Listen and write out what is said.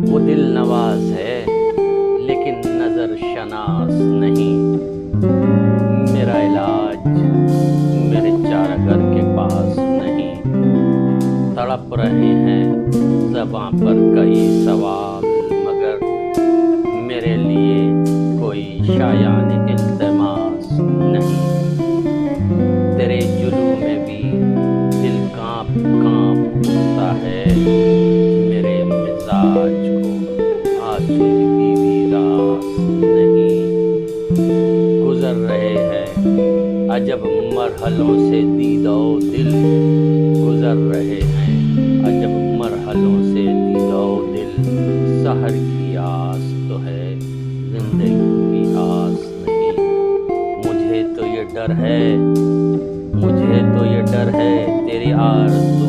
वो दिल नवाज है लेकिन नजर शनास नहीं। मेरा इलाज मेरे चारागर के पास नहीं। तड़प रहे हैं ज़बां पर कई सवाल, मगर मेरे लिए कोई शायान इल्तिमास नहीं। तेरे जुल्म में भी दिल कांप कांप उठता है। मेरे मिजाज को आसूदगी भी रास नहीं। गुजर रहे हैं अजब मरहलों से दीदो दिल। गुजर रहे हैं अजब मरहलों से दीदो दिल। सहर की आस तो है जिंदगी की आस नहीं। मुझे तो ये डर है, मुझे तो ये डर है तेरी आरज़ू